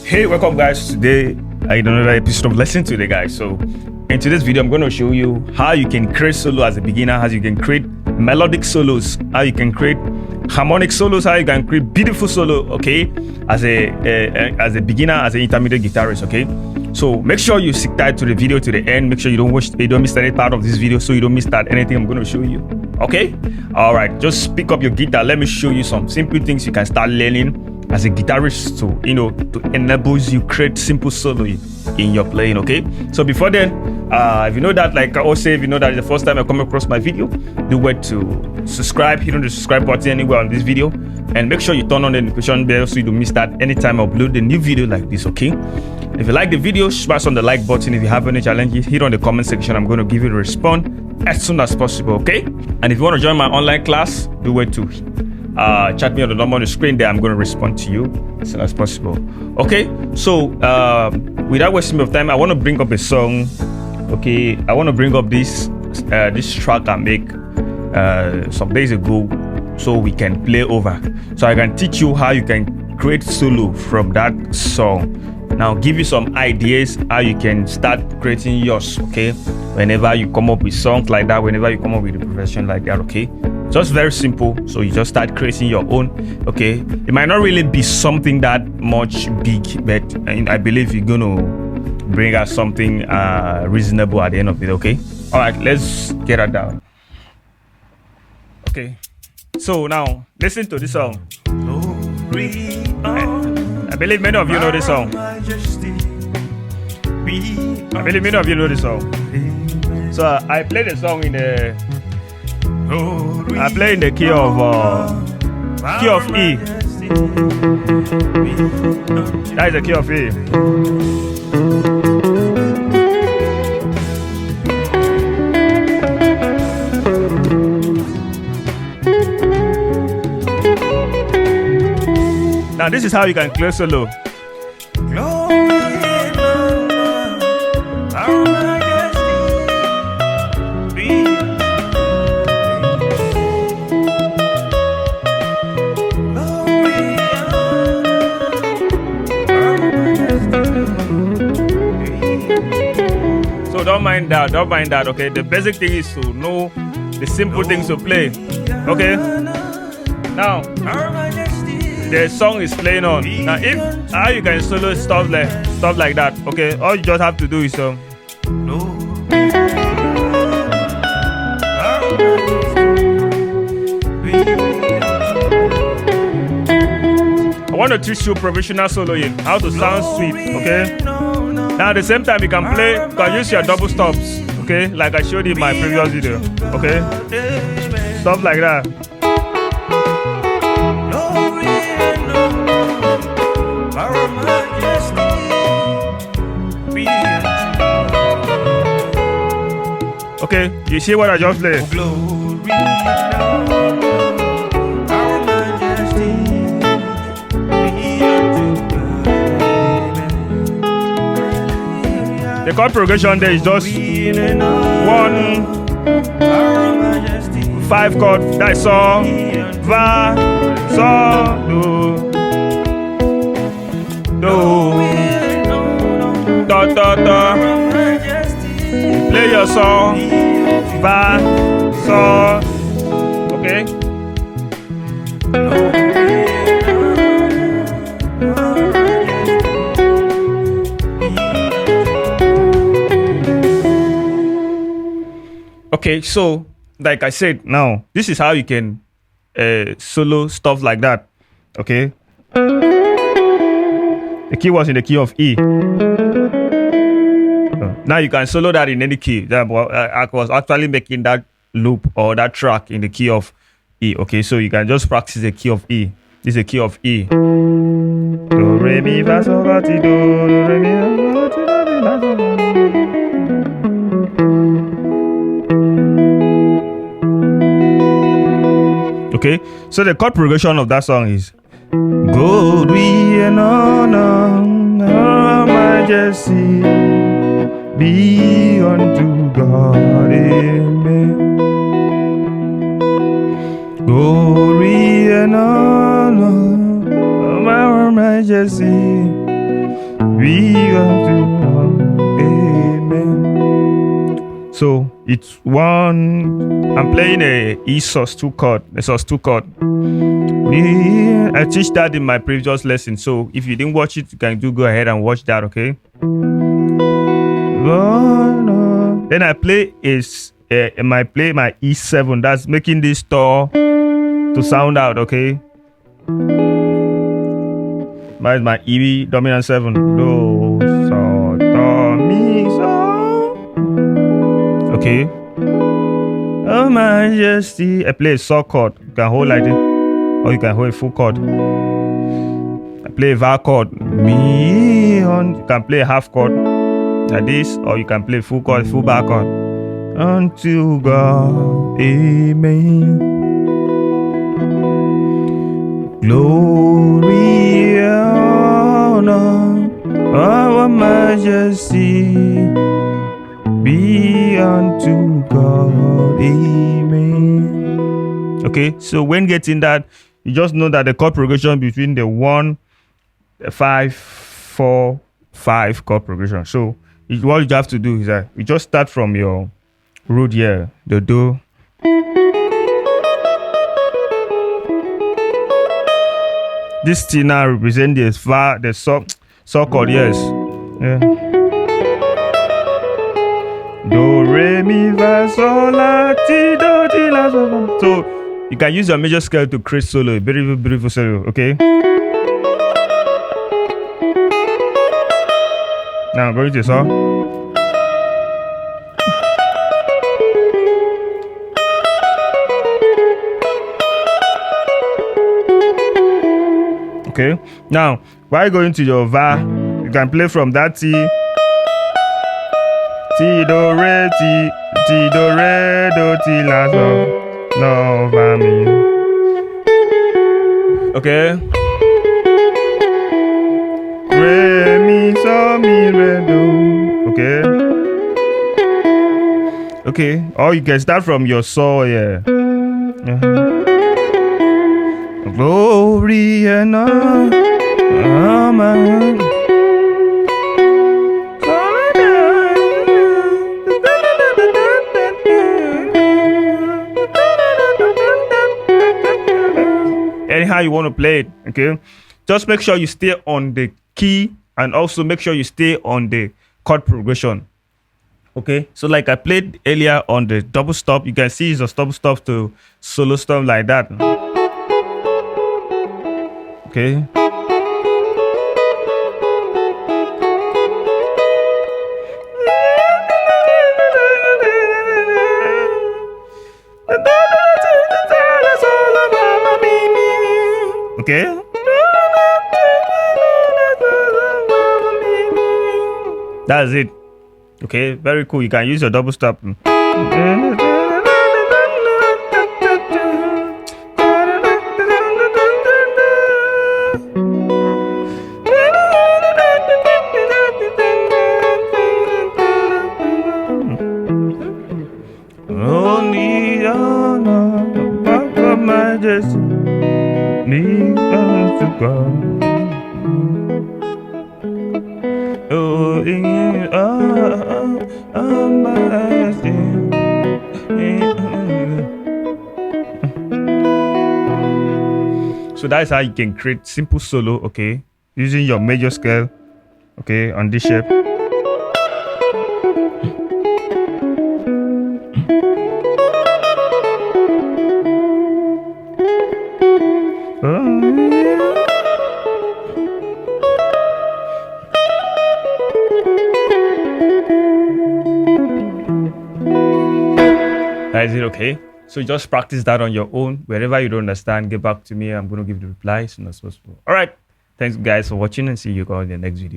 Hey, welcome guys. Today I had another episode of Lesson Today, guys. So in today's video, I'm going to show you how you can create solo as a beginner, how you can create melodic solos, how you can create harmonic solos, how you can create beautiful solo, okay, as a beginner, as an intermediate guitarist, okay. So make sure you stick tight to the video to the end. Make sure you don't miss any part of this video, so you don't miss out anything I'm going to show you. Okay, all right, just pick up your guitar. Let me show you some simple things you can start learning as a guitarist to enable you create simple solo in your playing. Okay, so before then, if you know that, like I always say, if you know that it's the first time I come across my video, do wait to subscribe. Hit on the subscribe button anywhere on this video, and make sure you turn on the notification bell so you don't miss that anytime I upload a new video like this. Okay, if you like the video, smash on the like button. If you have any challenges, hit on the comment section. I'm going to give you a response as soon as possible. Okay, and if you want to join my online class, do wait to chat me on the number on the screen there. I'm going to respond to you as soon as possible. Okay, so without wasting of time, I want to bring up a song. Okay, I want to bring up this track I make some days ago, so we can play over. So I can teach you how you can create solo from that song. Now give you some ideas how you can start creating yours. Okay, whenever you come up with songs like that, whenever you come up with a profession like that. Okay, just very simple. So you just start creating your own. Okay, it might not really be something that much big, but I believe you're gonna bring out something reasonable at the end of it. Okay, all right, let's get it down. Okay, so now listen to this song. I believe many of you know this song. So I play the song in the key of E. That is the key of E. Now this is how you can clear solo. So don't mind that, okay? The basic thing is to know the simple things to play, okay? Now, the song is playing on. Now, if how you can solo stuff like that, okay? All you just have to do is I want to teach you professional soloing, how to sound sweet, okay? Now at the same time you can use your double stops, okay? Like I showed you in my previous video, okay? Stuff like that. Okay, you see what I just played? The chord progression there is just 1 5 chord. That's so, va, so, do, da. Play your song, va, so, okay. Okay, so like I said, now this is how you can solo stuff like that. Okay, the key was in the key of E. Now you can solo that in any key. I was actually making that loop or that track in the key of E. Okay, so you can just practice the key of E. This is the key of E. Do, re, mi, fa, sol, la, ti, do, re, mi, fa, sol, la, ti, do. Okay, so the chord progression of that song is glory and honor, majesty be unto God, amen. Glory and honor, our majesty We unto God. Amen. So it's one. I'm playing a E sus2 chord. A sus2 chord. I teach that in my previous lesson. So if you didn't watch it, you can go ahead and watch that. Okay. Then I play my E7. That's making this door to sound out. Okay. My E dominant 7. Do, so, do, mi, so. Okay. Oh majesty. I play a saw chord. You can hold like this, or you can hold a full chord. I play a vowel chord. Mi on. You can play a half chord like this, or you can play full chord, full bar chord. Unto God, amen. Glory, honor, our majesty be unto God, amen. Okay, so when getting that, you just know that the chord progression between the 1, 5, 4, 5 chord progression. So what you have to do is that you just start from your root here, the do. This T now represents the saw chord, yes. Yeah. Do, re, mi, fa, sol, la, ti, do, ti, la, so. So you can use your major scale to create solo, very beautiful solo, okay? Now go to saw. Okay. Now, while going to your va, you can play from that T. Ti, do, re, ti, ti, do, re, do, ti, la, so, no, va, mi. Okay. Re, mi, so, mi, re, do. Okay. Okay. Or you can start from your saw, yeah. Glory and honor, amen. Anyhow you want to play it, okay? Just make sure you stay on the key and also make sure you stay on the chord progression. Okay, so like I played earlier on the double stop, you can see it's a double stop to solo stop like that. Okay. Okay. That's it. Okay, very cool. You can use your double stop. Only honor, of majesty, me unto God. Oh, majesty. So that's how you can create simple solo, okay, using your major scale, okay, on this shape. That is it, okay? So just practice that on your own. Wherever you don't understand, get back to me. I'm going to give the reply as soon as possible. All right. Thanks, guys, for watching, and see you guys in the next video.